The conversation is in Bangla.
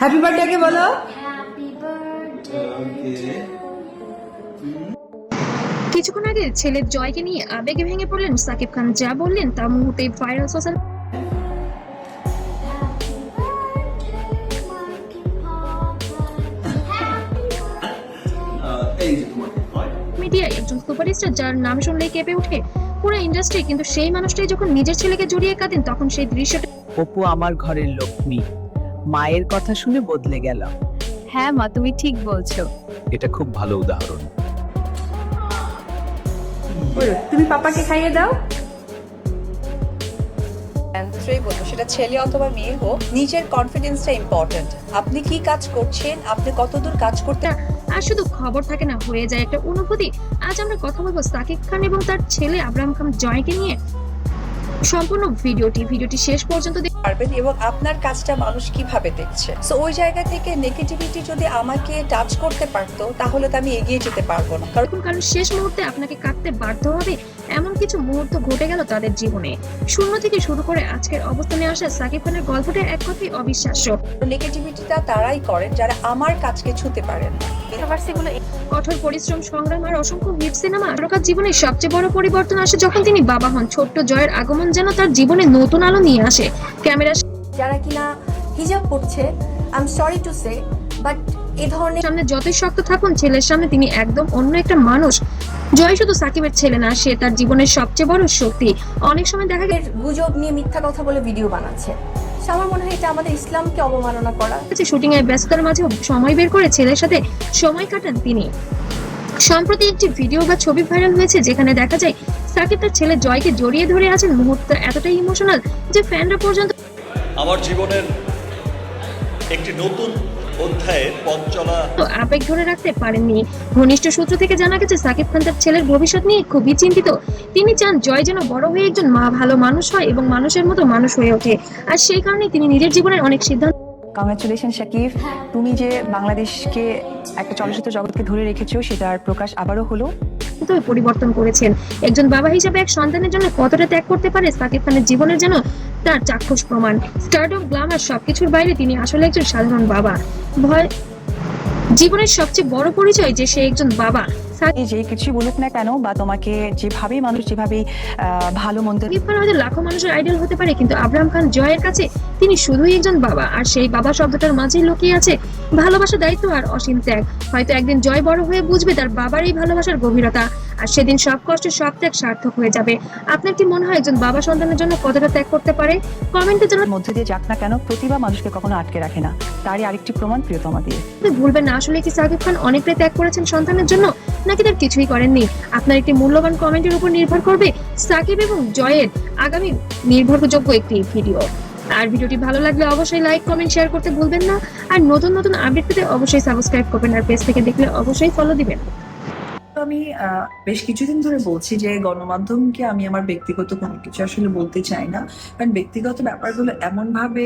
হ্যাপি বার্থডে কে বলো। কিছুক্ষণ আগে ছেলের জয়কে নিয়ে আবেগে ভেঙে পড়লেন সাকিব খান। যা বললেন তা মুহূর্তেই ভাইরাল সোশ্যাল মিডিয়ায়। একজন সুপারস্টার যার নাম শুনলেই কেঁপে ওঠে পুরো ইন্ডাস্ট্রি, কিন্তু সেই মানুষটাই যখন নিজের ছেলেকে জড়িয়ে কাঁদেন তখন সেই দৃশ্যটা অপু আমার ঘরের লক্ষ্মী, মায়ের কথা শুনে বদলে গেল। হ্যাঁ মা, তুমি ঠিক বলছো। এটা খুব ভালো উদাহরণ। তুমি পাপাকে খাইয়ে দাও। অ্যান্সারই বলবো, সেটা ছেলে অথবা মেয়ে হোক, নিজের কনফিডেন্সটা ইম্পর্টেন্ট। আপনি কি কাজ করছেন, আপনি কতদূর কাজ করতে আর শুধু খবর থাকে না, হয়ে যায় একটা অনুভূতি। আজ আমরা কথা বলবো সাকিব খান এবং তার ছেলে আব্রাহাম খান জয়কে নিয়ে। সম্পূর্ণ ভিডিওটি শেষ পর্যন্ত পারবেন এবং আপনার কাজটা মানুষ কিভাবে দেখছে। সো ওই জায়গা থেকে নেগেটিভিটি যদি আমাকে টাচ করতে পারতো তাহলে তো আমি এগিয়ে যেতে পারবো না। কারণ শেষ মুহূর্তে আপনাকে কাঁদতে বাধ্য হবে এমন কিছু মুহূর্ত ঘটে গেল তাদের জীবনে। শূন্য থেকে শুরু করে আজকের অবস্থানে আসা সাকিব খানের গল্পটা এক কথায় অবিশ্বাস্য। নেগেটিভিটিটা তারাই করেন যারা আমার কাজকে ছুঁতে পারেন না। কঠোর পরিশ্রম, সংগ্রাম আর অসংখ্য হিট সিনেমা। তারকার জীবনে সবচেয়ে বড় পরিবর্তন আসে যখন তিনি বাবা হন। ছোট্ট জয়ের আগমন যেন তার জীবনে নতুন আলো নিয়ে আসে। ক্যামেরার যারা কিনা হিজাব পড়ছে, I am sorry to say, but এই ধরনের সামনে যতই শক্ত থাকুন, ছেলের সামনে তিনি একদম অন্য একটা মানুষ। জয় শুধু সাকিবের ছেলে না, সে তার জীবনের সবচেয়ে বড় শক্তি। অনেক সময় দেখা গুজব নিয়ে মিথ্যা কথা বলে ভিডিও বানাচ্ছে। So আমার মনে হয় এটা আমাদের ইসলামকে অবমাননা করা। গেছে, শুটিং এর ব্যস্ততার মাঝেও সময় বের করে ছেলের সাথে সময় কাটান তিনি। সম্প্রতি একটি ভিডিও বা ছবি ভাইরাল হয়েছে যেখানে দেখা যায় সাকিব তার ছেলে জয়কে জড়িয়ে ধরে আছেন। মুহূর্তটা এতটাই ইমোশনাল যে ফ্যানরা পর্যন্ত আমার জীবনের একটি নতুন অধ্যায়ের পথ চলা আবেগ ধরে রাখতে পারেননি। ঘনিষ্ঠ সূত্র থেকে জানা গেছে সাকিব খান তার ছেলের ভবিষ্যৎ নিয়ে খুবই চিন্তিত। তিনি চান জয় যেন বড় হয়ে একজন ভালো মানুষ হয় এবং মানুষের মতো মানুষ হয়ে ওঠে। আর সেই কারণে তিনি নিজের জীবনের অনেক সিদ্ধান্ত। কংগ্রাচুলেশন শাকিব, তুমি যে বাংলাদেশকে একটা চলচ্চিত্র জগৎকে ধরে রেখেছো সেটার প্রকাশ আবারও হলো। পরিবর্তন করেছেন একজন বাবা হিসেবে এক সন্তানের জন্য কতটা ত্যাগ করতে পারে সাকিব খানের জীবনের যেন তার চাক্ষুষ প্রমাণ। স্টারডম, গ্ল্যামার সবকিছুর বাইরে তিনি আসলে একজন সাধারণ বাবা। জীবনের সবচেয়ে বড় পরিচয় যে সে একজন বাবা। যে কিছু বলুক না কেন বা তোমাকে যেভাবেই মানুষ যেভাবেই ভালো মন্দ, সাকিব খান হয়তো লাখো মানুষের আইডল হতে পারে, কিন্তু আব্রাহাম খান জয়ের কাছে তিনি শুধুই একজন বাবা। আর সেই বাবা শব্দটার মাঝেই লুকিয়ে আছে ভালোবাসা, দায়িত্ব আর অসীম ত্যাগ। হয়তো একদিন জয় বড় হয়ে বুঝবে তার বাবার এই ভালোবাসার গভীরতা, আর সেদিন সব কষ্ট সব ত্যাগ সার্থক হয়ে যাবে। আপনার কি মনে হয় একজন বাবা সন্তানের জন্য কতটা ত্যাগ করতে পারে? কমেন্টে জানান। মধ্যে দিয়ে যাক না কেন, প্রতিভা মানুষকে কখনো আটকে রাখে না। তারই আরেকটি প্রমাণ প্রিয়তমা দিয়ে। ভুলবেন না, আসলে কি সাকিব খান অনেকটাই ত্যাগ করেছেন সন্তানের জন্য, নাকি তার কিছুই করেননি? আপনার একটি মূল্যবান কমেন্টের উপর নির্ভর করবে সাকিব এবং জয়ের আগামী নির্ভরযোগ্য একটি ভিডিও। আর ভিডিওটি ভালো লাগলে অবশ্যই লাইক, কমেন্ট, শেয়ার করতে ভুলবেন না। আর নতুন নতুন আপডেট পেতে অবশ্যই সাবস্ক্রাইব করবেন, আর পেজ থেকে দেখলে অবশ্যই ফলো দিবেন। আমি বেশ কিছুদিন ধরে বলছি যে গণমাধ্যমকে আমি আমার ব্যক্তিগত কোনো কিছু আসলে বলতে চাই না, কারণ ব্যক্তিগত ব্যাপারগুলো এমন ভাবে